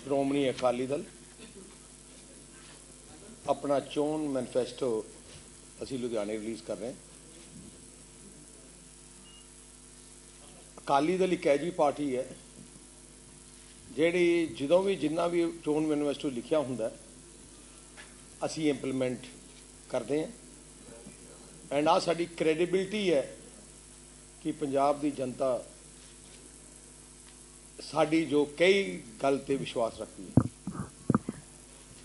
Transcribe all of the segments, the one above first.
श्रोमणी अकाली दल अपना चोन मैनीफेस्टो असी लुधियाने रिलीज़ कर रहे हैं। अकाली दल एक ऐसी पार्टी है जिहड़ी जो भी जिन्ना भी चोन मैनीफेस्टो लिखिया हुंदा असी इंप्लीमेंट करते हैं। एंड आ साडी क्रेडिबिलिटी है कि पंजाब की जनता साडी जो कई गल ते विश्वास रखती है।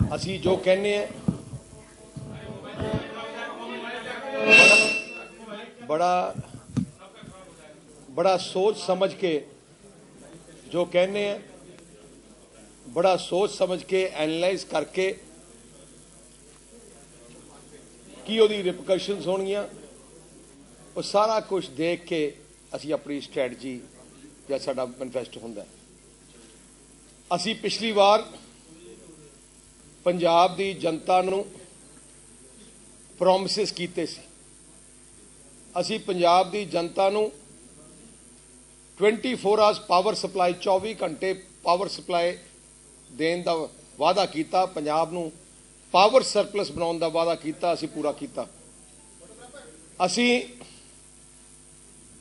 असी जो कहने हैं बड़ा सोच समझ के जो कहने हैं, बड़ा सोच समझ के एनालाइज करके की उहदी रिपरकशनस होणगियां वो सारा कुछ देख के असी अपनी स्ट्रैटजी या साडा मैनीफेस्टो हुंदा। असी पिछली बार पंजाब दी जनता नूं प्रॉमिसेस कीते सी। असी पंजाब दी जनता नूं 24 आवर्स पावर सप्लाई 24 घंटे पावर सप्लाई देण दा वादा कीता। पंजाब नूं पावर सरप्लस बनाउण दा वादा कीता, असी पूरा कीता। असी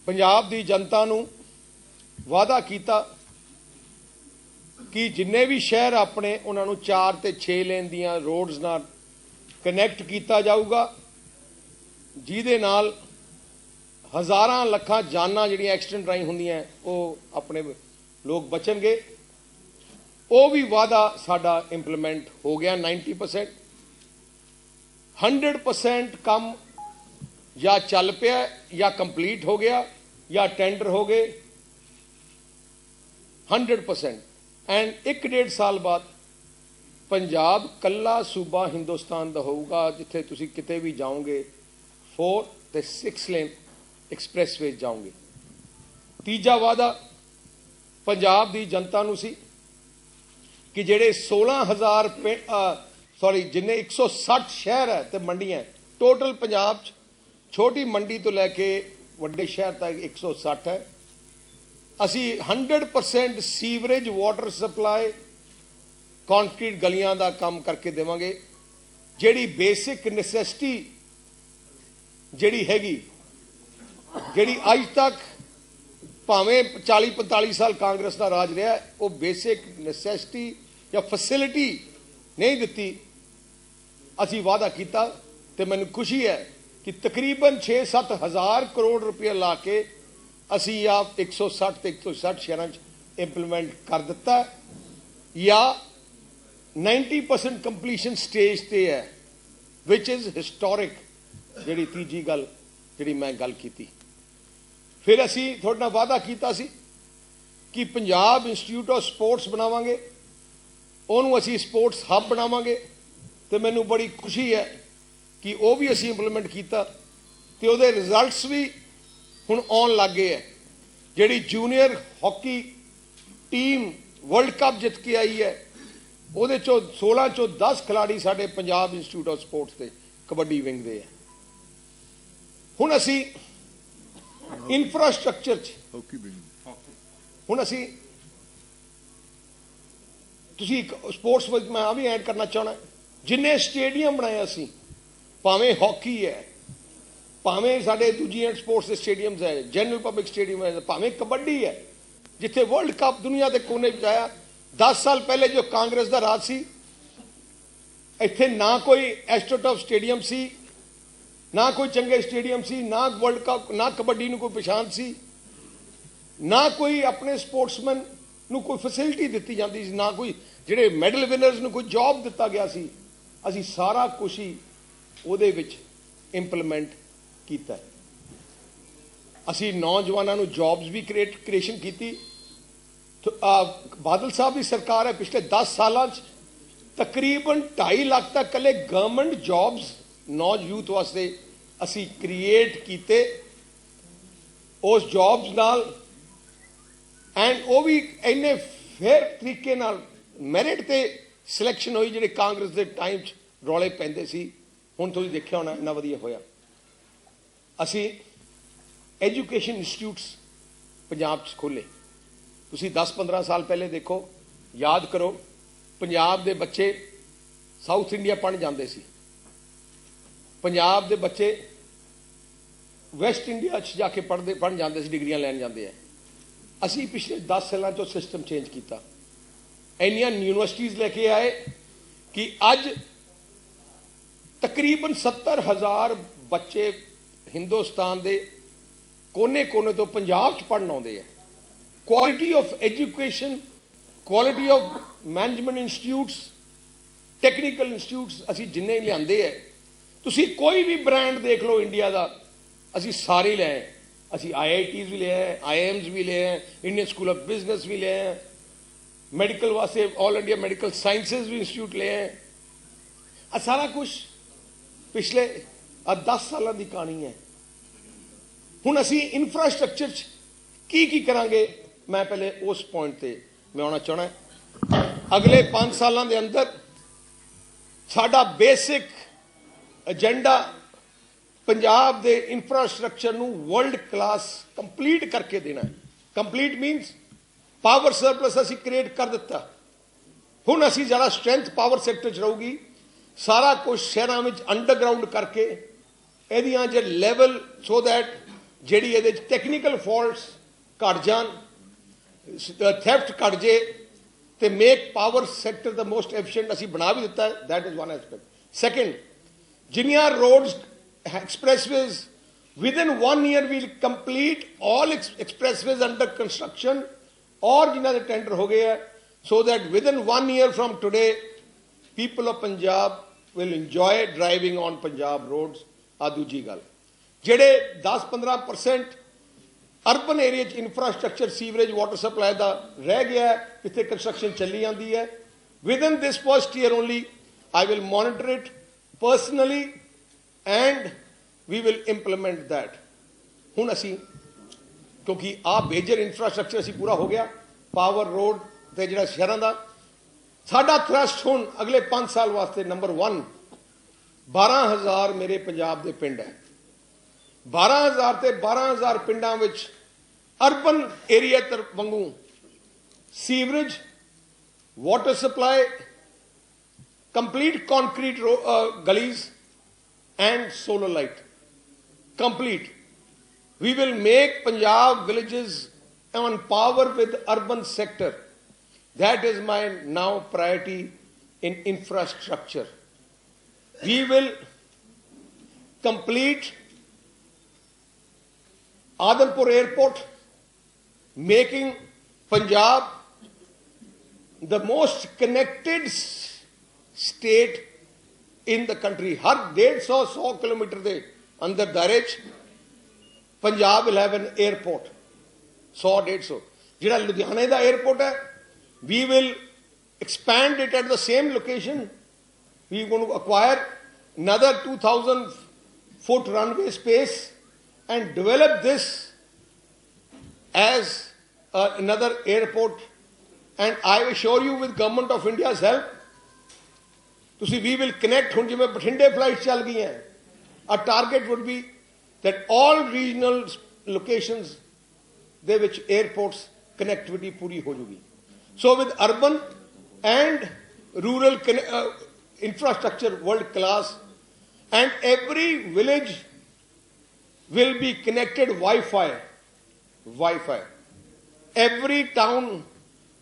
पंजाब दी जनता नूं वादा कीता कि जिन्ने भी शहर अपने उन्होंने 4 ते 6 लेन दियां रोड्स नाल कनैक्ट किया जाऊगा, जिहदे नाल हज़ारां लखां जानां जिहड़ियां एक्सीडेंट राही हुंदियां वो अपने लोग बचणगे। वो भी वादा साडा इंप्लीमेंट हो गया 90%। 100% काम या चल पिया या कंप्लीट हो गया या टेंडर हो गए 100%। एंड 1-1.5 साल बाद पंजाब कल्ला सूबा हिंदुस्तान दा होगा जिथे तुसी किते भी जाओगे 4 ते 6 लेन एक्सप्रैसवे जाओगे। तीजा वादा पंजाब दी जनता नूं सी कि जेड़े 16,000 जिन्ने 160 शहर है ते मंडियां टोटल पंजाब छोटी मंडी तो लैके वड्डे शहर तक 160 है। असी 100% सीवरेज वाटर सप्लाई कॉन्क्रीट गलियां दा काम करके देवांगे। जेड़ी बेसिक नैसेसिटी जेड़ी हैगी जेड़ी अज तक भावें 40-45 साल कांग्रेस का राज रहा वो बेसिक नैसेसिटी या फैसिलिटी नहीं दिती। असी वादा किया तो मैनूं खुशी है कि तकरीबन 6-7 हज़ार करोड़ रुपया ला के असी आप 160 ते 160 शहरों इंप्लीमेंट कर दिता या 90% कंप्लीशन स्टेज ते है, विच इज़ हिस्टोरिक। जिहड़ी तीजी गल जिहड़ी मैं गल कीती, फिर असी थोड़े नाल वादा कीता सी कि पंजाब इंस्टीट्यूट ऑफ स्पोर्ट्स बनावांगे, उहनूं असी स्पोर्ट्स हब बनावांगे। तो मैनूं बड़ी खुशी है कि वह भी असी इंप्लीमेंट किया ते उहदे रिजल्ट्स भी हुण आउण लग गए है। जिहड़ी junior hockey team world cup जित के आई है उहदे चों 16 चों 10 खिलाड़ी साडे पंजाब इंस्टीट्यूट ऑफ स्पोर्ट्स के कबड्डी विंग दे है। हुण असी इंफ्रास्ट्रक्चर हुण असी तुसी स्पोर्ट्स विच मैं भी ऐड करना चाहना, जिन्ने स्टेडियम बनाए असी भावें हॉकी है भावें साडे दूजियां स्पोर्ट्स के स्टेडियम्स है, जनरल पब्लिक स्टेडियम है, भावें कबड्डी है जिथे वर्ल्ड कप दुनिया के कोने आया। 10 साल पहले जो कांग्रेस का राज सी इत्थे ना कोई एस्ट्रोटर्फ स्टेडियम सी, ना कोई चंगे स्टेडियम सी, ना वर्ल्ड कप ना कबड्डी नूं कोई पछाण सी, ना कोई अपने स्पोर्ट्समैन नूं कोई फैसिलिटी दित्ती जाती सी, ना कोई जिहड़े मैडल विनर्स नूं कोई जॉब दिता गया सी। असी सारा कुछ ही उहदे विच इंप्लीमेंट कीता है। असी नौजवानों नूं जॉब्स भी क्रिएशन की। तो बादल साहब की सरकार है पिछले 10 साल तकरीबन 2.5 लाख तक कले गवर्नमेंट जॉब्स नौज यूथ वास्ते असी क्रिएट किए। उस जॉब्स नाल एंड वो भी इन्ने फेयर तरीके नाल मैरिट ते सिलेक्शन हुई जिहड़े कांग्रेस के टाइम रौले पैंदे सी। हुण तुसीं देखिया होना इन्ना वधिया होया। असी एजुकेशन इंस्टीट्यूट्स पंजाब खोले। तुसीं 10-15 साल पहले देखो, याद करो पंजाब दे बच्चे साउथ इंडिया पढ़न जाते सी, पंजाब दे बच्चे वैसट इंडिया जाके पढ़न जाते सी, डिग्रियां लैन जाते हैं। असी पिछले 10 सालों चो सिस्टम चेंज किया, इन्नियां यूनिवर्सिटीज़ लेके आए कि अज तकरीबन 70,000 बच्चे हिंदुस्तान के कोने कोने तो पंजाब च पढ़न आते हैं। Quality of education, quality of management institutes, technical institutes असी जिन्ने लियाते हैं, तुसी कोई भी ब्रांड देख लो इंडिया का, असी सारे ले आए। असी IITs भी ले आए, IIMs भी ले आए, इंडियन स्कूल ऑफ बिजनेस भी ले आए, मैडिकल वास्ते ऑल इंडिया मेडिकल साइंसिस भी इंस्टीट्यूट ले आए। सारा कुछ पिछले 10 सालों की कहानी है। हुण असी इंफ्रास्ट्रक्चर की करांगे, मैं पहले उस पॉइंट पे मैं आना चाहना। अगले 5 सालों के अंदर साडा बेसिक एजेंडा पंजाब दे इंफ्रास्ट्रक्चर नू वर्ल्ड क्लास कंप्लीट करके देना है। कंप्लीट मीनस पावर सरप्लस असी क्रिएट कर दिता, हुण असी ज़्यादा स्ट्रेंथ पावर सैक्टर च रहूगी। सारा कुछ शहरों में अंडरग्राउंड करके एदियां जे लेवल सो दैट जिहड़ी इहदे टैक्नीकल फॉल्ट्स घट जान, थैफ्ट घट जे, ते make power sector the most efficient असी बना भी दिता है। That is one aspect. Second, जिन्नियां roads expressways within 1 year will complete all expressways under construction, और जिन्होंने टेंडर हो गए हैं, so that within 1 year from today people of Punjab will enjoy driving on Punjab roads. आ दूजी गल, जेडे 10-15% urban area infrastructure sewerage water supply का रह गया है, इतने कंस्ट्रक्शन चली जाती है। Within this first year only I will monitor it personally and we will implement that. हुण असी क्योंकि आ मेजर इंफ्रास्ट्रक्चर असी पूरा हो गया, पावर रोड ते जिहड़ा शहरों का, साडा थ्रस्ट हुण अगले 5 साल वास्ते नंबर 1 12,000 मेरे पंजाब के पिंड है। 12,000 ते 12,000 पिंडां विच अर्बन एरिया वांगू sewerage, water supply, complete concrete गलीज and solar light complete. We will make Punjab villages on power with urban sector. That is my now priority in infrastructure. We will complete Adanpur Airport, making Punjab the most connected state in the country. हर 150 kilometre के अंदर दायरे Punjab will have an airport. 100-150 जिहड़ा लुधियाने का airport है, we will expand it at the same location. We going to acquire another 2,000 foot runway space and develop this as another airport. And I assure you, with Government of India's help, we will connect. हुण जिवें बठिंडे flight चल गई हैं, a target would be that all regional locations they which airports connectivity पूरी हो जाएगी. So with urban and rural infrastructure world class, and every village will be connected Wi-Fi. Every town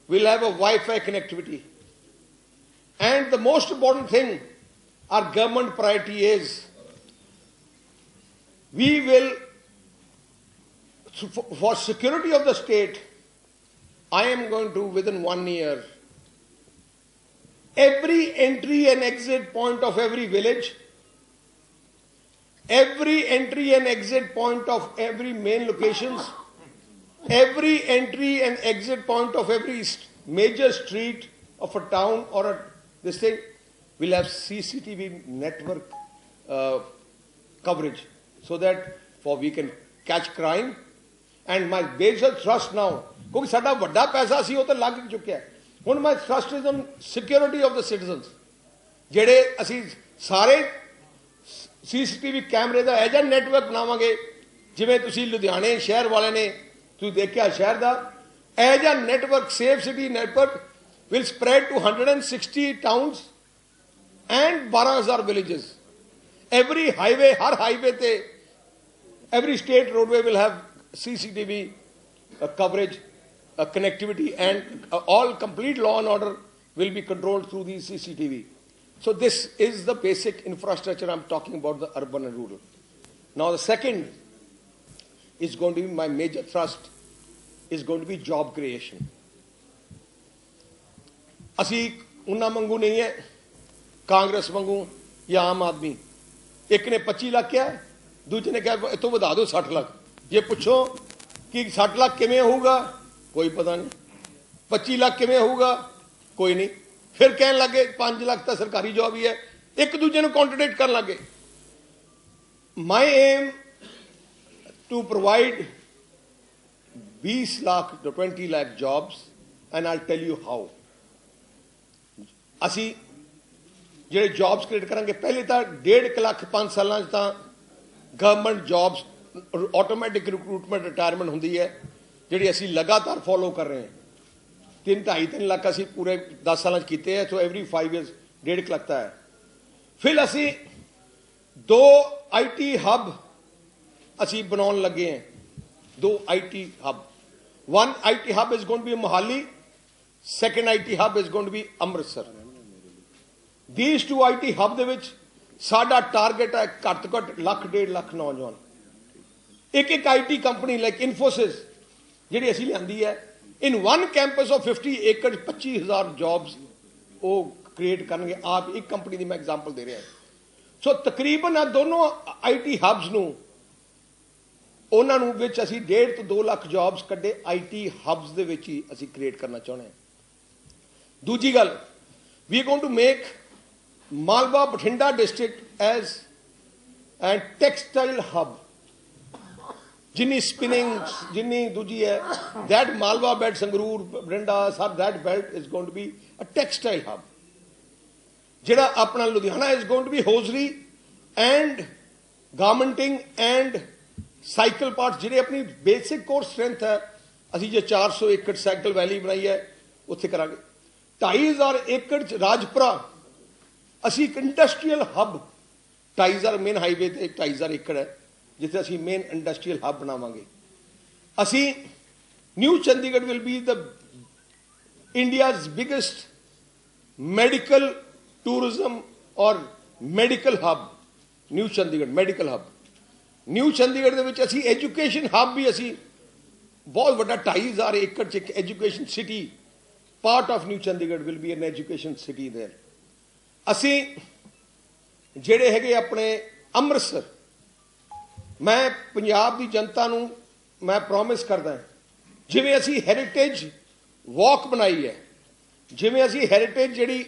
will have a Wi-Fi connectivity. And the most important thing, our government priority is, we will, for security of the state, I am going to, within 1 year, every entry and exit point of every village, every entry and exit point of every main locations, every entry and exit point of every major street of a town or this thing will have CCTV network coverage, so that we can catch crime. And my basic thrust now, क्योंकि साडा वड्डा पैसा सी वो तो लग चुका है, हुण my thrust is on security of the citizens. जेड़े असी सारे CCTV कैमरे का ऐजा नैटवर्क बनावांगे, जिवें तुसी लुधियाने शहर वाले ने तुसीं देखिया शहर का ऐजा network, safe city network, will spread to 160 towns and 12,000 villages. Every highway, har highway te, every state roadway will have CCTV coverage, connectivity, and all complete law and order will be controlled through the CCTV. So this is the basic infrastructure I'm talking about, the urban and rural. Now the second is going to be my major thrust, is going to be job creation. ਅਸੀਂ ਉਹਨਾਂ ਵਾਂਗੂ ਨਹੀਂ ਹੈ, ਕਾਂਗਰਸ ਵਾਂਗੂ ਜਾਂ ਆਮ ਆਦਮੀ। ਇੱਕ ਨੇ 25 ਲੱਖ ਕਿਹਾ, ਦੂਜੇ ਨੇ ਕਿਹਾ ਇਤੋਂ ਵਧਾ ਦਿਓ 60 ਲੱਖ। ਜੇ ਪੁੱਛੋ ਕਿ 60 ਲੱਖ ਕਿਵੇਂ ਹੋਊਗਾ, ਕੋਈ ਪਤਾ ਨਹੀਂ। 25 ਲੱਖ ਕਿਵੇਂ ਹੋਊਗਾ, ਕੋਈ ਨਹੀਂ। ਫਿਰ ਕਹਿਣ ਲੱਗੇ 5 ਲੱਖ ਤਾਂ ਸਰਕਾਰੀ ਜੌਬ ਹੀ ਹੈ, ਇੱਕ ਦੂਜੇ ਨੂੰ ਕੰਟਰਡਿਕਟ ਕਰਨ ਲੱਗੇ। My aim to provide 20 lakh to 20 lakh jobs, and I'll tell you how. ਅਸੀਂ ਜਿਹੜੇ ਜੌਬਸ ਕ੍ਰੀਏਟ ਕਰਾਂਗੇ, ਪਹਿਲੇ ਤਾਂ 1.5 ਲੱਖ 5 ਸਾਲਾਂ 'ਚ ਤਾਂ government jobs automatic recruitment retirement ਹੁੰਦੀ ਹੈ, ਜਿਹੜੀ ਅਸੀਂ ਲਗਾਤਾਰ ਫੋਲੋ ਕਰ ਰਹੇ ਹਾਂ। 3-2.5 ਲੱਖ ਅਸੀਂ ਪੂਰੇ 10 ਸਾਲਾਂ 'ਚ ਕੀਤੇ ਹੈ। ਸੋ ਐਵਰੀ 5 years 1.5 ਲੱਖ ਤਾਂ ਹੈ। ਫਿਰ ਅਸੀਂ 2 IT ਹੱਬ ਅਸੀਂ ਬਣਾਉਣ ਲੱਗੇ ਹਾਂ, 2 IT hub. One IT hub is going to be Mohali, second IT hub is going to be Amritsar. These 2 IT hub ਦੇ ਵਿੱਚ ਸਾਡਾ ਟਾਰਗੇਟ ਹੈ ਘੱਟ ਤੋਂ ਘੱਟ 1.5 ਲੱਖ ਨੌਜਵਾਨ। ਇੱਕ IT ਕੰਪਨੀ ਲਾਈਕ ਇਨਫੋਸਿਸ ਜਿਹੜੀ ਅਸੀਂ ਲਿਆਂਦੀ ਹੈ, in one campus of 50 acres 25,000 jobs ਉਹ ਕ੍ਰੀਏਟ ਕਰਨਗੇ ਆਪ। ਇੱਕ ਕੰਪਨੀ ਦੀ ਮੈਂ ਐਗਜ਼ਾਮਪਲ ਦੇ ਰਿਹਾ। ਸੋ ਤਕਰੀਬਨ ਆ ਦੋਨੋਂ IT ਹਬਸ ਨੂੰ, ਉਹਨਾਂ ਨੂੰ ਵਿੱਚ ਅਸੀਂ 1.5 ਤੋਂ 2 ਲੱਖ ਜੌਬਸ ਕੱਢੇ IT ਹਬਸ ਦੇ ਵਿੱਚ ਹੀ ਅਸੀਂ ਕ੍ਰੀਏਟ ਕਰਨਾ ਚਾਹੁੰਦੇ ਹਾਂ। ਦੂਜੀ ਗੱਲ, we are going to make Malwa Bathinda district as and textile hub. ਜਿੰਨੀ ਸਪਿਨਿੰਗ, ਜਿੰਨੀ ਦੂਜੀ ਹੈ, that ਮਾਲਵਾ ਬੈਲਟ, ਸੰਗਰੂਰ, ਬਠਿੰਡਾ, ਸਭ that belt is going to be a textile hub. ਜਿਹੜਾ ਆਪਣਾ Ludhiana is going to be hosiery and garmenting and cycle parts, ਜਿਹੜੇ ਆਪਣੀ basic core strength ਹੈ। ਅਸੀਂ ਜੇ 400 ਏਕੜ ਸਾਈਕਲ ਵੈਲੀ ਬਣਾਈ ਹੈ, ਉੱਥੇ ਕਰਾਂਗੇ। 2,500 ਏਕੜ ਚ ਰਾਜਪੁਰਾ ਅਸੀਂ ਇੱਕ ਇੰਡਸਟਰੀਅਲ ਹੱਬ, 2,500 ਮੇਨ ਹਾਈਵੇ ਤੇ 2,500 ਏਕੜ ਹੈ, ਜਿੱਥੇ ਅਸੀਂ ਮੇਨ ਇੰਡਸਟਰੀਅਲ ਹੱਬ ਬਣਾਵਾਂਗੇ। ਅਸੀਂ new Chandigarh will be the India's biggest medical tourism ਔਰ medical hub, new Chandigarh medical hub. New Chandigarh ਦੇ ਵਿੱਚ ਅਸੀਂ ਐਜੂਕੇਸ਼ਨ ਹੱਬ ਵੀ ਅਸੀਂ ਬਹੁਤ ਵੱਡਾ 2,500 ਏਕੜ 'ਚ ਇੱਕ education city, part of new Chandigarh will B N education city there. ਅਸੀਂ ਜਿਹੜੇ ਹੈਗੇ ਆਪਣੇ ਅੰਮ੍ਰਿਤਸਰ, ਮੈਂ ਪੰਜਾਬ ਦੀ ਜਨਤਾ ਨੂੰ ਮੈਂ ਪ੍ਰੋਮਿਸ ਕਰਦਾ, ਜਿਵੇਂ ਅਸੀਂ ਹੈਰੀਟੇਜ ਵਾਕ ਬਣਾਈ ਹੈ, ਜਿਵੇਂ ਅਸੀਂ ਹੈਰੀਟੇਜ ਜਿਹੜੀ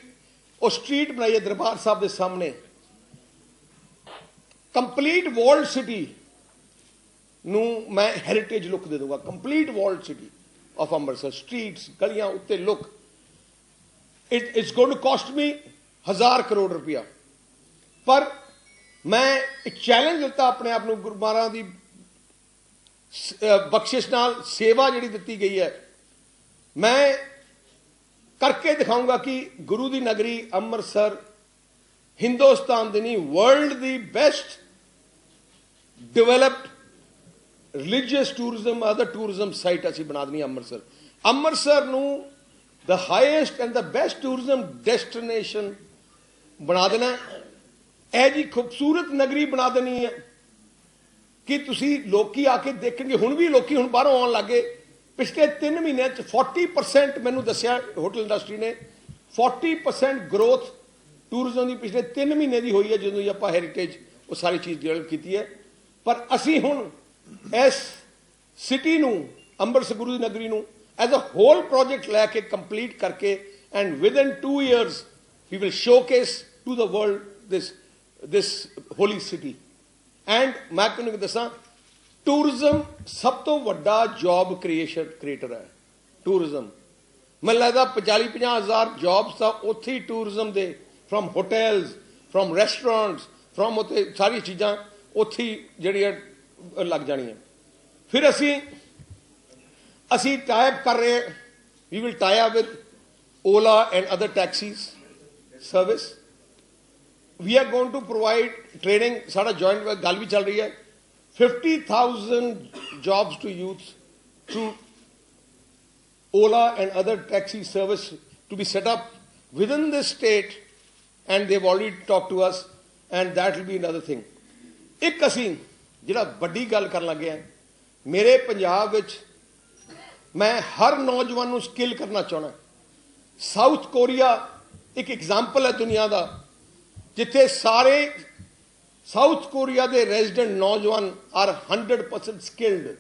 ਉਹ ਸਟਰੀਟ ਬਣਾਈ ਹੈ ਦਰਬਾਰ ਸਾਹਿਬ ਦੇ ਸਾਹਮਣੇ, ਕੰਪਲੀਟ ਵਰਲਡ ਸਿਟੀ ਨੂੰ ਮੈਂ ਹੈਰੀਟੇਜ ਲੁੱਕ ਦੇ ਦੂੰਗਾ। Complete world city of Amritsar, streets, ਗਲੀਆਂ ਉੱਤੇ look. It's going to cost me 1,000 crore ਰੁਪਇਆ। ਪਰ ਮੈਂ ਇੱਕ ਚੈਲੰਜ ਦਿੱਤਾ ਆਪਣੇ ਆਪ ਨੂੰ, ਗੁਰੂ ਮਹਾਰਾਜ ਦੀ ਬਖਸ਼ਿਸ਼ ਨਾਲ ਸੇਵਾ ਜਿਹੜੀ ਦਿੱਤੀ ਗਈ ਹੈ, ਮੈਂ ਕਰਕੇ ਦਿਖਾਊਂਗਾ ਕਿ ਗੁਰੂ ਦੀ ਨਗਰੀ ਅੰਮ੍ਰਿਤਸਰ ਹਿੰਦੁਸਤਾਨ ਦੀ ਨਹੀਂ, ਵਰਲਡ ਦੀ best developed religious tourism, other tourism site ਅਸੀਂ ਬਣਾ ਦੇਣੀ ਅੰਮ੍ਰਿਤਸਰ। ਅੰਮ੍ਰਿਤਸਰ ਨੂੰ the highest and the best tourism destination ਬਣਾ ਦੇਣਾ। ਇਹ ਜੀ ਖੂਬਸੂਰਤ ਨਗਰੀ ਬਣਾ ਦੇਣੀ ਹੈ ਕਿ ਤੁਸੀਂ ਲੋਕੀ ਆ ਕੇ ਦੇਖਣਗੇ। ਹੁਣ ਵੀ ਲੋਕੀ ਹੁਣ ਬਾਹਰੋਂ ਆਉਣ ਲੱਗੇ। ਪਿਛਲੇ 3 ਮਹੀਨਿਆਂ 'ਚ 40% ਮੈਨੂੰ ਦੱਸਿਆ ਹੋਟਲ ਇੰਡਸਟਰੀ ਨੇ, 40% ਗਰੋਥ ਟੂਰਿਜ਼ਮ ਦੀ ਪਿਛਲੇ 3 ਮਹੀਨੇ ਦੀ ਹੋਈ ਹੈ, ਜਦੋਂ ਆਪਾਂ ਹੈਰੀਟੇਜ ਉਹ ਸਾਰੀ ਚੀਜ਼ ਡਿਵੈਲਪ ਕੀਤੀ ਹੈ। ਪਰ ਅਸੀਂ ਹੁਣ ਇਸ ਸਿਟੀ ਨੂੰ, ਅੰਮ੍ਰਿਤਸਰ ਗੁਰੂ ਦੀ ਨਗਰੀ ਨੂੰ ਐਜ਼ ਅ ਹੋਲ ਪ੍ਰੋਜੈਕਟ ਲੈ ਕੇ ਕੰਪਲੀਟ ਕਰਕੇ, and within 2 years we will showcase to the world this holy city. And ਮੈਂ ਤੁਹਾਨੂੰ ਦੱਸਾਂ, ਟੂਰਿਜ਼ਮ ਸਭ ਤੋਂ ਵੱਡਾ ਜੌਬ ਕ੍ਰੀਏਟਰ ਹੈ। ਟੂਰਿਜ਼ਮ ਮੈਨੂੰ ਲੱਗਦਾ 40-50 ਹਜ਼ਾਰ ਜੌਬਸ ਤਾਂ ਉੱਥੇ ਹੀ ਟੂਰਿਜ਼ਮ ਦੇ, from hotels, from restaurants, from ਉੱਥੇ ਸਾਰੀ ਚੀਜ਼ਾਂ ਉੱਥੇ ਹੀ ਜਿਹੜੀਆਂ ਲੱਗ ਜਾਣੀਆਂ। ਫਿਰ ਅਸੀਂ ਟਾਈ ਅਪ ਕਰ ਰਹੇ, we will tie up with Ola and other taxis service. We are going to provide training. Sada joint gal bhi chal rahi hai. 50,000 jobs to youth through Ola and other taxi service to be set up within the state, and they've already talked to us, and that will be another thing. एक ਅਸੀਂ ਜਿਹੜਾ ਵੱਡੀ ਗੱਲ ਕਰਨ ਲੱਗੇ ਆ, ਮੇਰੇ ਪੰਜਾਬ ਵਿੱਚ ਮੈਂ ਹਰ ਨੌਜਵਾਨ ਨੂੰ ਸਕਿੱਲ ਕਰਨਾ ਚਾਹੁੰਦਾ। ਸਾਊਥ ਕੋਰੀਆ ਇੱਕ ਐਗਜ਼ਾਮਪਲ ਹੈ ਦੁਨੀਆ ਦਾ, ਜਿੱਥੇ ਸਾਰੇ ਸਾਊਥ ਕੋਰੀਆ ਦੇ ਰੈਜ਼ੀਡੈਂਟ ਨੌਜਵਾਨ ਆਰ 100% ਸਕਿੱਲਡ।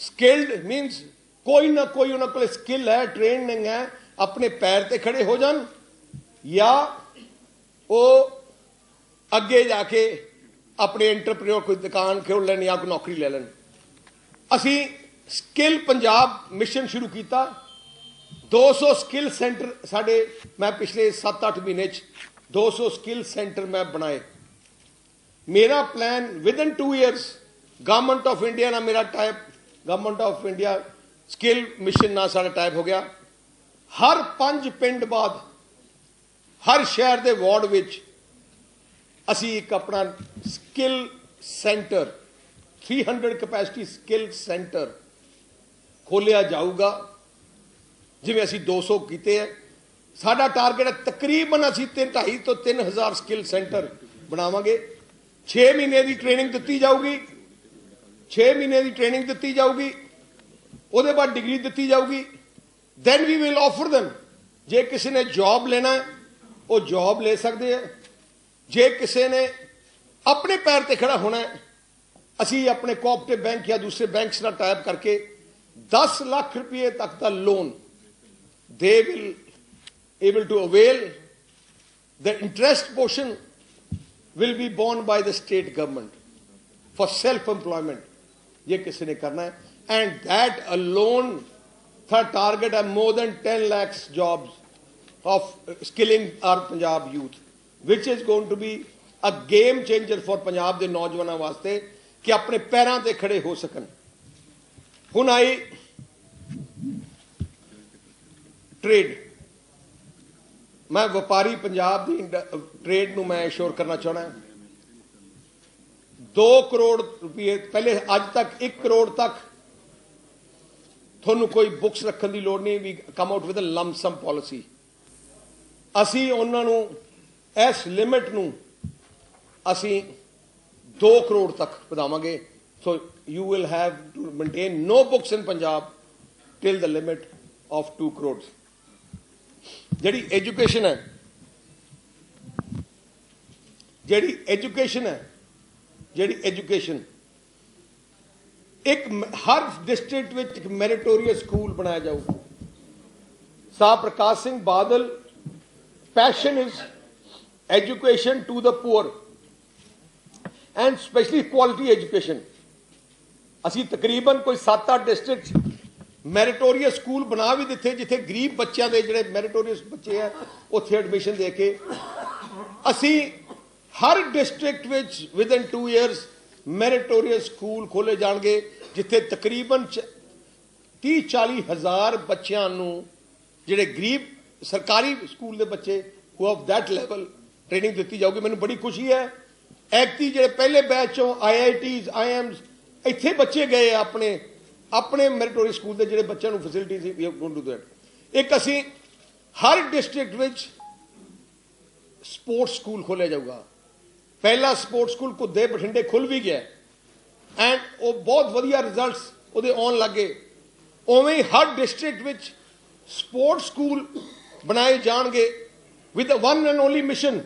ਸਕਿੱਲਡ ਮੀਨਸ ਕੋਈ ਨਾ ਕੋਈ ਉਹਨਾਂ ਕੋਲ ਸਕਿੱਲ ਹੈ, ਟ੍ਰੇਨਿੰਗ ਹੈ, ਆਪਣੇ ਪੈਰ ਤੇ ਖੜੇ ਹੋ ਜਾਣ ਜਾਂ ਉਹ ਅੱਗੇ ਜਾ ਕੇ ਆਪਣੇ ਐਂਟਰਪ੍ਰੀਨਿਓਰ ਕੋਈ ਦੁਕਾਨ ਖੋਲ੍ਹ ਲੈਣ ਜਾਂ ਕੋਈ ਨੌਕਰੀ ਲੈ ਲੈਣ। ਅਸੀਂ ਸਕਿੱਲ ਪੰਜਾਬ ਮਿਸ਼ਨ ਸ਼ੁਰੂ ਕੀਤਾ। 200 ਸਕਿੱਲ ਸੈਂਟਰ ਸਾਡੇ ਮੈਂ ਪਿਛਲੇ 7-8 ਮਹੀਨੇ 'ਚ 200 ਸਕਿੱਲ ਸੈਂਟਰ ਮੈਂ ਬਣਾਏ। ਮੇਰਾ plan within 2 years government of India ਨਾਲ ਮੇਰਾ type, government of India skill mission ਨਾਲ ਸਾਡਾ ਟਾਈਪ ਹੋ ਗਿਆ। ਹਰ 5 ਪਿੰਡ ਬਾਅਦ ਹਰ ਸ਼ਹਿਰ ਦੇ ਵਾਰਡ ਵਿੱਚ ਅਸੀਂ ਇੱਕ ਆਪਣਾ skill centre 300 capacity skill centre ਖੋਲ੍ਹਿਆ ਜਾਊਗਾ। ਜਿਵੇਂ ਅਸੀਂ 200 ਕੀਤੇ ਹੈ, ਸਾਡਾ ਟਾਰਗੇਟ ਹੈ ਤਕਰੀਬਨ ਅਸੀਂ 2,500 ਤੋਂ 3,000 ਸਕਿੱਲ ਸੈਂਟਰ ਬਣਾਵਾਂਗੇ। 6 ਮਹੀਨੇ ਦੀ ਟ੍ਰੇਨਿੰਗ ਦਿੱਤੀ ਜਾਊਗੀ, 6 ਮਹੀਨੇ ਦੀ ਟ੍ਰੇਨਿੰਗ ਦਿੱਤੀ ਜਾਊਗੀ, ਉਹਦੇ ਬਾਅਦ ਡਿਗਰੀ ਦਿੱਤੀ ਜਾਊਗੀ। Then we will offer them, ਜੇ ਕਿਸੇ ਨੇ ਜੌਬ ਲੈਣਾ ਉਹ ਜੌਬ ਲੈ ਸਕਦੇ ਹੈ। ਜੇ ਕਿਸੇ ਨੇ ਆਪਣੇ ਪੈਰ ਤੇ ਖੜਾ ਹੋਣਾ ਹੈ, ਅਸੀਂ ਆਪਣੇ ਕੋਆਪਰੇਟਿਵ ਬੈਂਕ ਜਾਂ ਦੂਸਰੇ ਬੈਂਕਸ ਨਾਲ ਟਾਈਪ ਕਰਕੇ 10 ਲੱਖ ਰੁਪਏ ਤੱਕ ਦਾ loan they will able to avail. The interest portion will be borne by the state government for self-employment. ये किसी ने करना है, and that alone का target है more than 10 lakhs jobs of skilling our Punjab youth, which is going to be a game changer for Punjab ਦੇ ਨੌਜਵਾਨਾਂ ਵਾਸਤੇ ਕਿ ਆਪਣੇ ਪੈਰਾਂ ਤੇ ਖੜੇ ਹੋ ਸਕਣ। ਹੁਣ ਆਈ ट्रेड। मैं व्यापारी पंजाब की ट्रेड ਨੂੰ मैं एश्योर करना चाहना। 2 करोड़ रुपये पहले अज तक 1 करोड़ तक ਤੁਹਾਨੂੰ कोई बुक्स रखने की लोड़ नहीं। We come out with a lump sum policy. ਅਸੀਂ ਉਹਨਾਂ ਨੂੰ ਇਸ लिमिट ਨੂੰ ਅਸੀਂ 2 करोड़ तक ਵਧਾਵਾਂਗੇ। So you will have to maintain no books in Punjab till the limit of 2 crores। ਜਿਹੜੀ एजुकेशन है, ਜਿਹੜੀ एजुकेशन एक हर डिस्ट्रिक्ट में एक मैरिटोरियस स्कूल बनाया जाऊगा। Sah Prakash Singh Badal passion is education to the poor and especially quality education. असी तकरीबन कोई 7-8 डिस्ट्रिक्ट मैरिटोरियस स्कूल बना भी दिते, जिथे गरीब बच्चों के जोड़े मैरिटोरियस बच्चे हैं उत्थे एडमिशन दे के असी हर district within 2 years meritorious school खोले जाएंगे, जिथे तकरीबन 30-40 हज़ार बच्चों नूं जिहड़े गरीब सरकारी स्कूल के बच्चे हु ऑफ दैट लैवल ट्रेनिंग दी जाऊगी। मैनूं बड़ी खुशी है ऐकती जिहड़े पहले बैचों IITs IIMs इत्थे बच्चे गए अपने अपने मैरिटोरियस स्कूल के जिहड़े बच्चों नूं facilities we have going to do that. एक असी हर डिस्ट्रिक्ट विच स्पोर्ट्स स्कूल खोलिया जाऊगा। पहला स्पोर्ट्स स्कूल घुद्दे बठिंडे खुल भी गया एंड वो बहुत वधिया रिजल्ट्स उहदे आउण लग गए। उवें ही हर डिस्ट्रिक्ट विच स्पोर्ट्स स्कूल बनाए जाणगे with one and only mission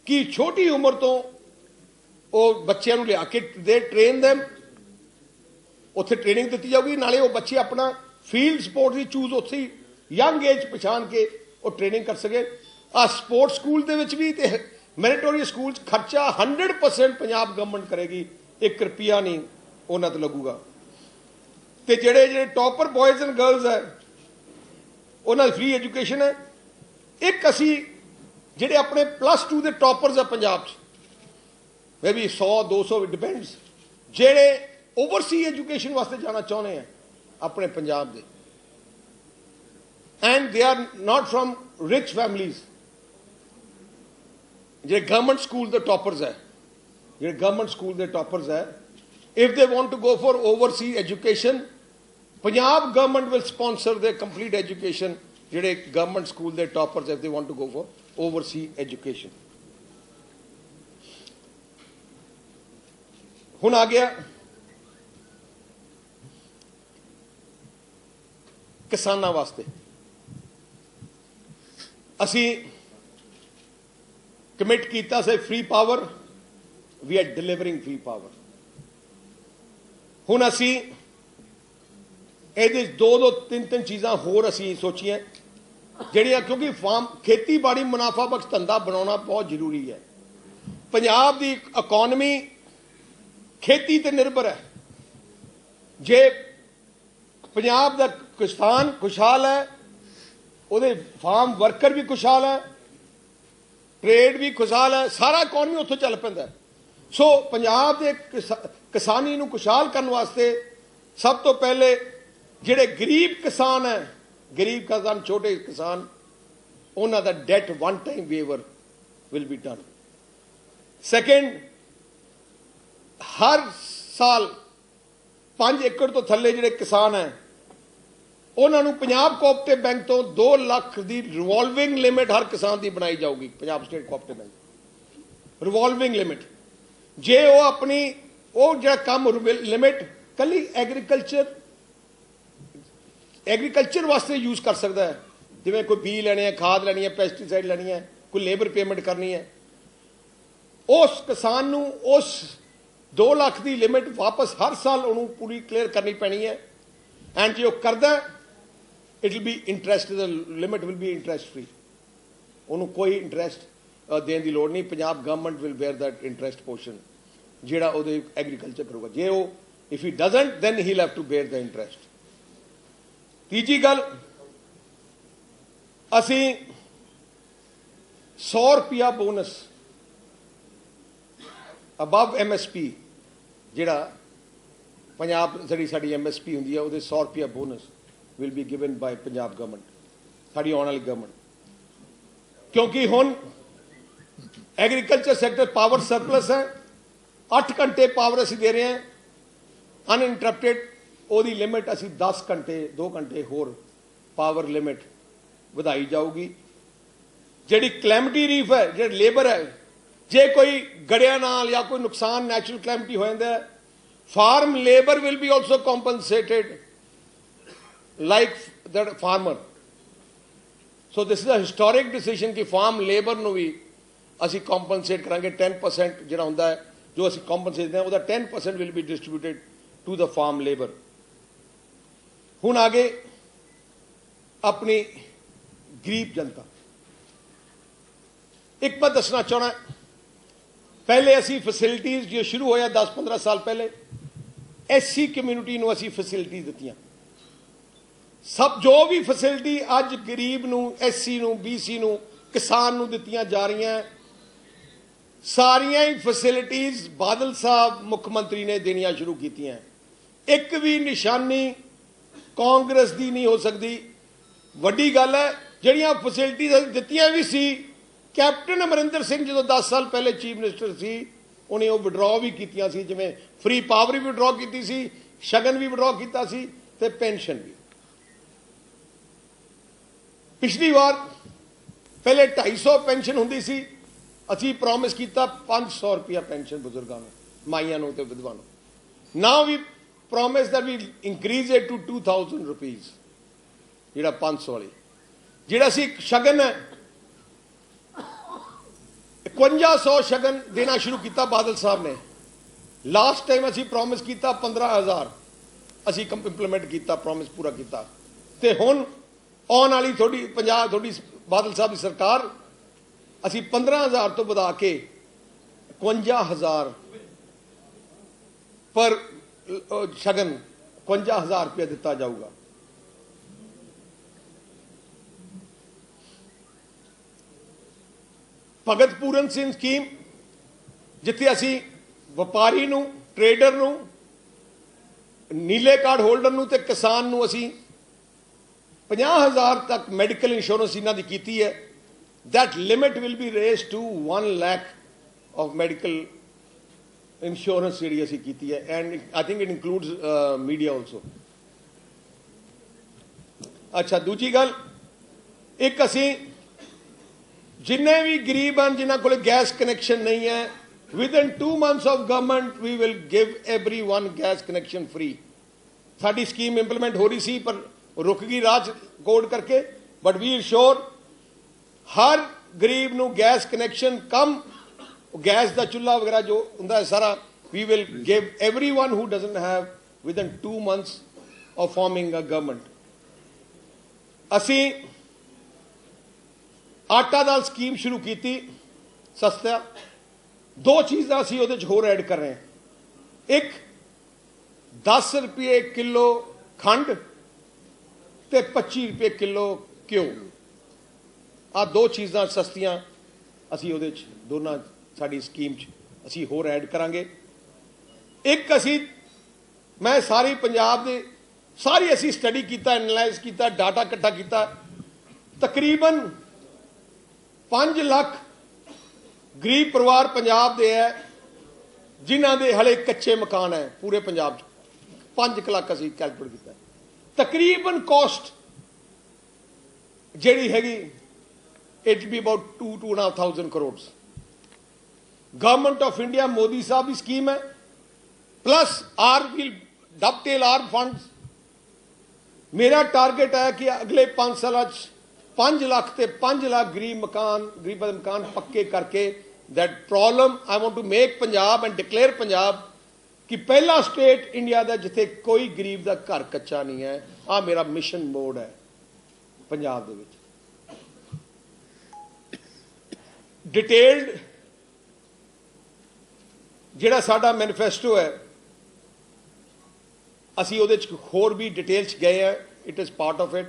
कि छोटी उम्र तो वो बच्चों को लिया के दे ट्रेन दैम, उत्थे ट्रेनिंग दी जाऊगी, नाले वो बच्चे अपना फील्ड स्पोर्ट्स की चूज उत्थे यंग एज पछाण के वो ट्रेनिंग कर सके। आ स्पोर्ट्स स्कूल दे विच भी ते मैरिटोरियस स्कूल खर्चा 100% पंजाब गवर्नमेंट करेगी, 1 रुपया नहीं उन्हां ते लगूगा। ते जिहड़े जिहड़े टॉपर बॉयज़ एंड गर्ल्स है उन्हां दी फ्री एजुकेशन है। एक असी जिहड़े अपने +2 के टॉपर्स है पंजाब मे भी 100-200 डिपेंड्स, जिहड़े ओवरसी एजुकेशन वास्ते जाना चाहते हैं अपने पंजाब दे and they are not from rich families. जो गवर्नमेंट स्कूल के टॉपर्स है, जो गवर्नमेंट स्कूल के टॉपर्स है, if they want to go for overseas education, Punjab government will sponsor their complete education. ਜਿਹੜੇ गवर्नमेंट स्कूल के toppers, if they want to go for overseas education. ਹੁਣ आ गया किसानां वास्ते। ਅਸੀਂ कमिट किया से free power, we are delivering free power. हुण असी ये दो तीन चीज़ां होर असी सोचियां जिहड़ियां, क्योंकि फार्म खेतीबाड़ी मुनाफा बख्श धंधा बनाना बहुत जरूरी है। पंजाब की इकोनॉमी खेती ते निर्भर है। जे पंजाब का किसान खुशहाल है, उहदे फार्म वर्कर भी खुशहाल है, ट्रेड भी खुशहाल है, सारा इकोनॉमी उत्थों चल पैंदा है। सो पंजाब के किसानी नूं खुशहाल करने वास्ते सब तो पहले जिहड़े गरीब किसान है, गरीब किसान छोटे किसान, उन्हां दा debt one time waiver will be done. Second, हर साल 5 एकड़ तो थल्ले जिहड़े किसान है उन्होंने पंजाब कोऑपरेटिव बैंक तो 2 लाख की रिवॉल्विंग लिमिट हर किसान की बनाई जाऊगी। Punjab state cooperative bank revolving limit, जे वो अपनी वो जो काम लिमिट कली एग्रीकल्चर वास्ते यूज कर सकता है, जिवें कोई बी लेने है, खाद लेनी है, पेस्टिसाइड लेनी है, कोई लेबर पेमेंट करनी है, उस किसान नूं उस 2 लाख की लिमिट वापस हर साल उन्होंने पूरी क्लीयर करनी पैनी है। एंड जो करदा it will be interest, the limit will be interest free, उन्होंने कोई इंटरेस्ट देने की लोड़ नहीं। Punjab government will bear that interest portion जिहड़ा उहदे एग्रीकल्चर करूगा। जे वो if he doesn't then he have to bear the interest. तीजी गल, असी 100 रुपया बोनस अबव MSP, जिहड़ा पंजाब जी साडी MSP हुंदी है, उहदे 100 रुपया bonus will be given by Punjab government, साडी आने वाली गवर्नमेंट। क्योंकि हुण एग्रीकल्चर सैक्टर पावर सरप्लस है, 8 घंटे पावर असी दे रहे हैं अनइंटरप्टेड, ਉਹਦੀ लिमिट असी 10 घंटे 2 घंटे होर पावर लिमिट ਵਧਾਈ जाऊगी। ਜਿਹੜੀ ਕਲੈਮਿਟੀ ਰੀਫ है, ਜਿਹੜੀ लेबर है, जे कोई गड़िया नाल या कोई नुकसान नैचुरल कलैमिटी हो जाता है, farm labour will be also compensated like that farmer. So this is a historic decision कि फार्म लेबर नूं भी असी कॉम्पनसेट करांगे। 10% जिहड़ा हुंदा है जो असी कॉम्पनसेट दें, उहदा 10% will be distributed to the farm labour. हुण आगे अपनी गरीब जनता, एक मैं दसना चाहना, पहले असी फैसिलिटीज जो शुरू होया 10-15 साल पहले SC कम्यूनिटी नूं असी फैसिलिटीज दित्तियां। सब जो भी फैसिलिटी अज गरीब नूं, SC नूं, BC नूं, किसान नूं दित्तियां जा रही हैं, सारियां ही फैसिलिटीज बादल साहब मुख्यमंत्री ने देनियां शुरू कीतियां। एक भी निशानी कांग्रेस दी नहीं हो सकती। वड्डी गल है, जिहड़ियां फैसिलिटीज दित्तियां भी सी, कैप्टन अमरिंदर सिंह जो 10 साल पहले चीफ मिनिस्टर सी, उन्हें वो विड्रॉ भी कीतियां सी, जिवें फ्री पावर भी विड्रॉ की सी, शगन भी विड्रॉ किया सी, ते पेंशन भी। पिछली बार पहले 250 पेंशन हुंदी सी, असी प्रॉमिस किया 500 रुपया पेंशन बुजुर्गों को, माइयां नूं ते विधवां नूं। Now we promise that we increase it to 2000 rupees, जिहड़ा 500 वाली, जिहड़ा सी शगन है 5100 शगन देना शुरू किया बादल साहब ने। लास्ट टाइम असी प्रॉमिस किया 15000, असी इंप्लीमेंट किया, प्रॉमिस पूरा किया। ते हुण आने वाली थोड़ी पंजाब थोड़ी बादल साहब की सरकार, असी 15000 तो बढ़ा के 51000 पर शगन 51000 रुपया दिता जाऊगा। भगत पूरन सिंह स्कीम, जिथे असी व्यापारी नूं, ट्रेडर नूं, नीले कार्ड होल्डर नूं ते किसान नूं असी 50,000 तक मेडिकल इंश्योरेंस इन्हों की कीती है. That limit will be raised to 1 lakh of medical insurance ਜਿਹੜੀ ਅਸੀਂ ਕੀਤੀ ਹੈ, and I think it includes media also. अच्छा, दूजी गल, एक असी जिन्ने भी गरीब हैं जिन्हों को गैस कनैक्शन नहीं है, within 2 months of government we will give everyone gas connection free. Sari scheme implement हो रही सी पर रुक गई राज कोड करके, बट वी श्योर हर गरीब नू गैस कनैक्शन कम गैस का चूल्हा वगैरह जो होंदा है सारा we will give everyone who doesn't have within 2 months of forming a government. असी आटा दाल स्कीम शुरू की सस्ता. 2 चीज़ां असी उहदे च होर ऐड कर रहे हैं. एक 10 रुपये किलो खंड ते 25 रुपये किलो घ्यो. आ 2 चीज़ां सस्तियां असी उहदे च दोनों साडी स्कीम च असी होर ऐड करांगे. एक असी मैं सारी पंजाब दे सारी असी स्टडी किया, एनालाइज किया, डाटा इकट्ठा किया. तकरीबन 5 लाख गरीब परिवार पंजाब दे है जिन्हां दे हले कच्चे मकान है पूरे पंजाब च. 5 लाख असी कैलकुलेट किया. तकरीबन कॉस्ट जिहड़ी हैगी it be about 2,500 crore. Government of India Modi Sahab की स्कीम है, plus our will dovetail our funds. मेरा टारगेट है कि अगले 5 साल 5 लाख ते 5 लाख गरीब मकान पक्के करके that problem I want to make Punjab and declare Punjab कि पहला स्टेट इंडिया का जिथे कोई गरीब का घर कच्चा नहीं है. आ मेरा मिशन मोड है पंजाब दे विच. डिटेल्ड जिहड़ा साडा मैनीफेस्टो है असी उहदे च होर भी डिटेल च गए हैं. It is part of it.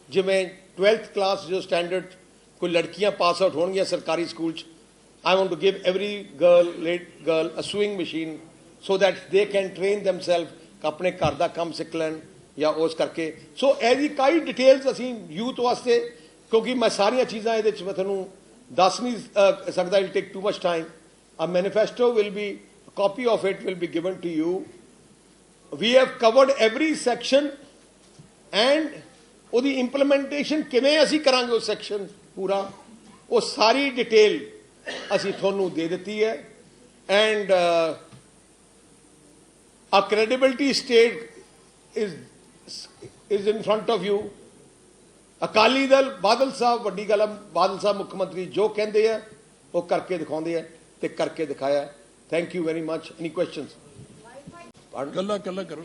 जिवें 12th क्लास जो स्टैंडर्ड कोई लड़कियां पास आउट होणगियां सरकारी स्कूल च, I want to give every girl a sewing machine so that they can train themselves अपने घर का काम सीख लैन या उस करके. सो ऐसी कई डिटेल्स असी यूथ वास्ते, क्योंकि मैं सारिया चीज़ां ये मैं तुहानूं दस नहीं सकता, it take too much time. A manifesto will be copy of it will be given to you. We have covered every section and ਉਹਦੀ ਇੰਪਲੀਮੈਂਟੇਸ਼ਨ ਕਿਵੇਂ ਅਸੀਂ ਕਰਾਂਗੇ ਉਹ ਸੈਕਸ਼ਨ ਪੂਰਾ, ਉਹ ਸਾਰੀ ਡਿਟੇਲ ਅਸੀਂ ਤੁਹਾਨੂੰ ਦੇ ਦਿੱਤੀ ਹੈ. ਐਂਡ ਆ credibility state is in front of you. Akali Dal Badal ਸਾਹਿਬ, ਵੱਡੀ ਗੱਲ ਹੈ, ਬਾਦਲ ਸਾਹਿਬ ਮੁੱਖ ਮੰਤਰੀ ਜੋ ਕਹਿੰਦੇ ਆ ਉਹ ਕਰਕੇ ਦਿਖਾਉਂਦੇ ਆ ਤੇ ਕਰਕੇ ਦਿਖਾਇਆ. Thank you very much. Any questions? ਕੱਲਾ ਕਰੋ.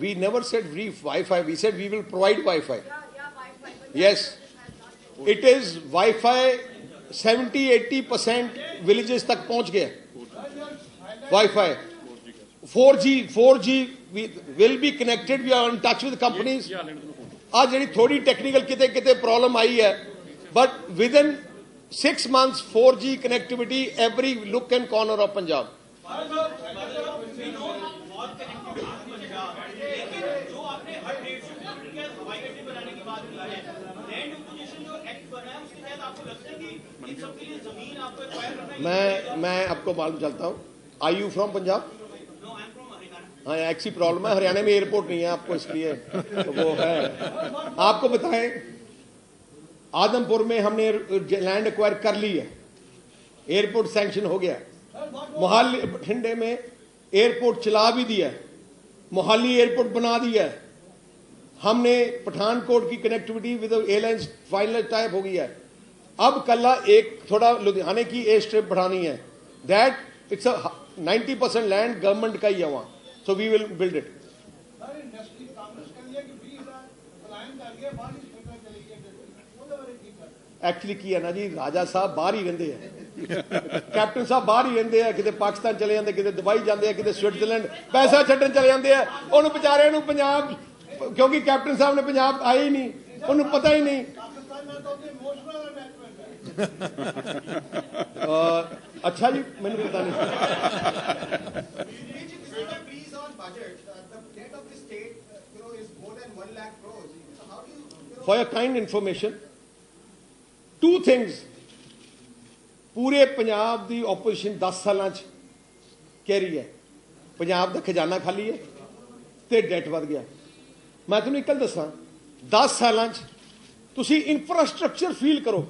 We never said free Wi-Fi. We said we will provide Wi-Fi. Yes. It is Wi-Fi 70-80% villages तक पहुंच गया. Wi-Fi 4G we will be connected. We are in touch with companies. आज जी थोड़ी technical किते problem आई है, but within 6 months 4G connectivity every nook and corner of Punjab. मैं आपको मालूम चलता हूँ. आई यू फ्रॉम पंजाब? हाँ, ऐसी प्रॉब्लम है, हरियाणा में एयरपोर्ट नहीं है आपको, इसलिए तो वो है. आपको बताएं, आदमपुर में हमने लैंड एक्वायर कर ली है, एयरपोर्ट सैंक्शन हो गया. मोहाली बठिंडे में एयरपोर्ट चला भी दिया है, मोहाली एयरपोर्ट बना दिया है हमने. पठानकोट की connectivity with airlines final type हो गई है. अब कल्ला एक थोड़ा लुधियाने की एयर स्ट्रिप बढ़ानी है. दैट इट्स 90% लैंड गवर्नमेंट का ही है वहाँ. So we will build it. Actually की है ना जी, राजा साहब बाहर ही रहते हैं, कैप्टन साहब बाहर ही रहते हैं, किते पाकिस्तान चले जाते, किते दुबई जाते हैं, किते स्विट्जरलैंड पैसा छड्डन चले जाते हैं. उन्होंने बेचारे नूं पंजाब, क्योंकि कैप्टन साहब ने पंजाब आए ही नहीं, उन्होंने पता ही नहीं. अच्छा जी, मैंने पता नहीं. For your kind information, two things पूरे पंजाब की ओपोजिशन 10 सालों कह रही है, पंजाब का खजाना खाली है तो डेट बढ़ गया। मैं तुम्हें एक गल दसा, 10 सालों तुसी इंफ्रास्ट्रक्चर फील करो।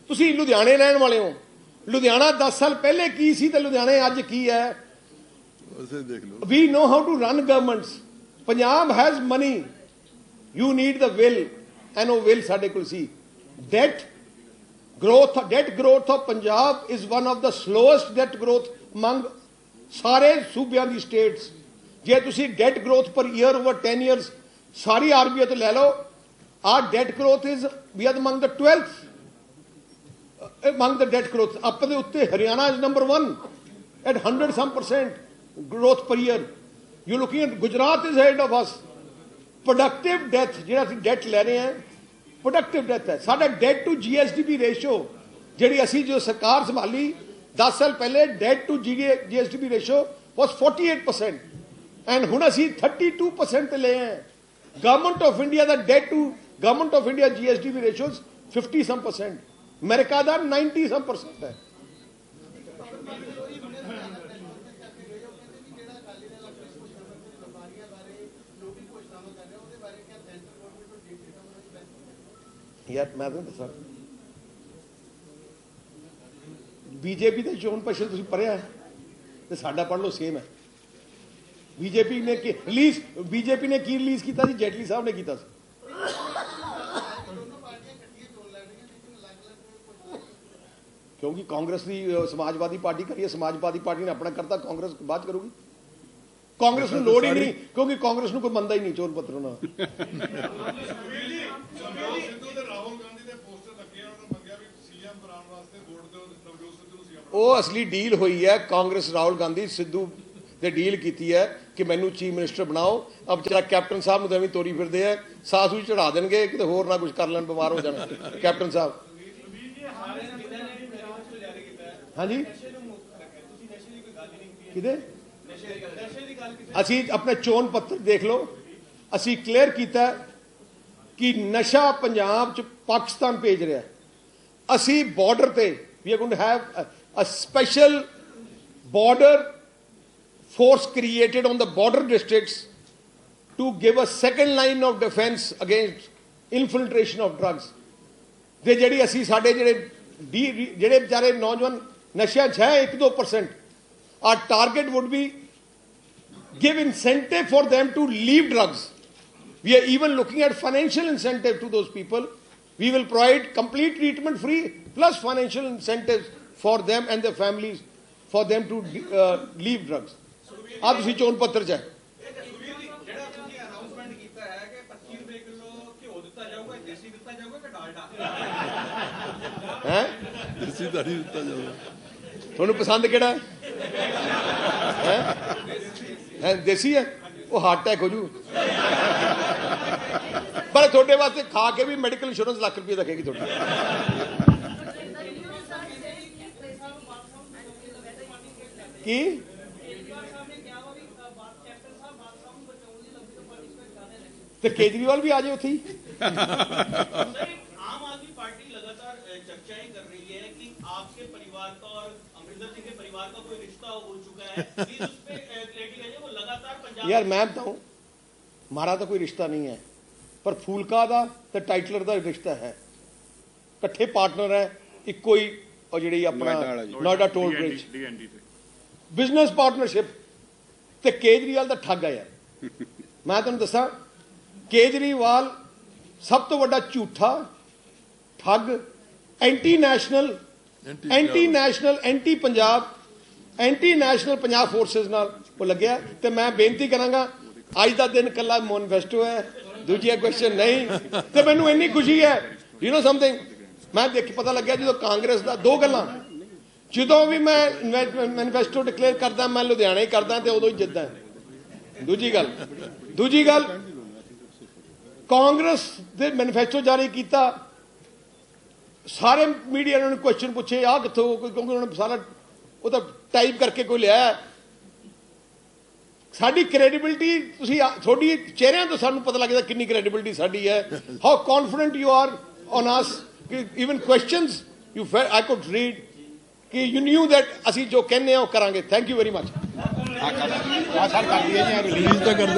तुसी लुधियाने रहने वाले हो, लुधियाना 10 साल पहले की सी ते लुधियाने अज की है। We know how to run governments. Punjab has money, you need the will, and वो विल साडे कोल सी। Debt growth of Punjab is one of the slowest debt growth among सारे सूबियां दी स्टेट्स। जे तुसी debt growth per year over 10 years सारी RBI तो ले लो, our debt growth is we are among the 12th among the debt growth। अपने उत्ते Haryana is number 1 at 100% growth per year। You looking at Gujarat is ahead of us। Productive death ਜਿਹੜਾ ਅਸੀਂ date ले रहे हैं productive death है। साडा date to GSDP ratio ਜਿਹੜੀ ਅਸੀਂ जो सरकार संभाली 10 साल पहले debt to GSDP ratio was 48% and हुण ਅਸੀਂ 32% ਤੇ ਲਏ हैं। गवर्नमेंट ऑफ इंडिया ਦਾ debt to government of India GSDP ratio 50% America ਦਾ 90% है। यार मैं तो दसा बीजेपी के चोन परिषद तुसीं पढ़िया है तो साडा पढ़ लो सेम है। बीजेपी ने की रिलीज किया, जेटली साहब ने किया। क्योंकि कांग्रेस की समाजवादी पार्टी करिए, समाजवादी पार्टी ने अपना करता, कांग्रेस बाद करूगी। कांग्रेस को लोड़ ही नहीं, क्योंकि कांग्रेस को कोई मंदा ही नहीं चोन पत्र ना। वो असली डील हुई है, कांग्रेस राहुल गांधी सिद्धू ने डील की है कि मैनू चीफ मिनिस्टर बनाओ। अब जरा कैप्टन साहब ने तोरी फिरते हैं, सास भी चढ़ा देंगे कि होर ना कुछ कर लैन, बीमार हो जाना कैप्टन साहब। हाँ जी कि असी अपने चोन पत्र देख लो, असी क्लियर किया कि नशा पंजाब च पाकिस्तान भेज रहा है। असी बॉर्डर ते we are going to have a special border force created on the border districts to give a second line of defense against infiltration of drugs। ते जेडी असी साडे जेडे बेचारे नौजवान नशा है 1-2%, our target would be give incentive for them to leave drugs। We are even looking at financial incentive to those people। We will provide complete treatment free plus financial incentives for them and their families for them to leave drugs। आप इसी चोन पत्र च है थोनू पसंद केड़ा है? देसी है, वो हार्ट अटैक हो जू। पर थोड़े वास्ते खा के भी मेडिकल इंश्योरेंस लाख रुपये रखेगी थोड़ी। की तो केजरीवाल भी आ जाए उथे। आम आदमी पार्टी लगातार चर्चाएं कर रही है कि आपके परिवार का और अमरिंदर सिंह के परिवार का कोई रिश्ता हो चुका है, प्लीज उस पे क्लैरिटी करिए। वो लगातार पंजाब यार मैं बताऊं, हमारा तो कोई रिश्ता नहीं है, पर फूलका दा ते टाइटलर दा रिश्ता है। इकट्ठे पार्टनर है, इको ही और जिहड़ी अपना Noida toll bridge business partnership. ते केजरीवाल दा ठग है यार। मैं तुहानूं दसां, केजरीवाल सब तो वड्डा झूठा ठग, anti national, anti Punjab, anti national Punjab forces नाल वो लग्या। ते मैं बेनती करांगा, अज दा दिन कल्ला मैनीफेस्टो है, दूजिया क्वेश्चन नहीं। ते मैनूं इन्नी खुशी है, यू नो समथिंग, मैं देख पता लग्या जो कांग्रेस दा दो गल्लां, जो भी मैं मैनीफेस्टो डिक्लेयर करदा मैं लुधियाने ही करदा ते उदों ही जिद्दा। दूजी गल कांग्रेस दे मैनीफेस्टो जारी किया, सारे मीडिया ने क्वेश्चन पूछे आ कितों, क्योंकि उन्होंने सारा वो तो टाइप करके कोई लिया। ਸਾਡੀ ਕ੍ਰੈਡੀਬਿਲਿਟੀ ਤੁਸੀਂ ਤੁਹਾਡੀ ਚਿਹਰਿਆਂ ਤੋਂ ਸਾਨੂੰ ਪਤਾ ਲੱਗਦਾ ਕਿੰਨੀ ਕ੍ਰੈਡੀਬਿਲਿਟੀ ਸਾਡੀ ਹੈ how confident you are on us even questions you I could read ਕਿ ਯੂ ਨਿਊ ਦੈਟ ਅਸੀਂ ਜੋ ਕਹਿੰਦੇ ਆ ਉਹ ਕਰਾਂਗੇ thank you very much release ਤਾਂ ਕਰ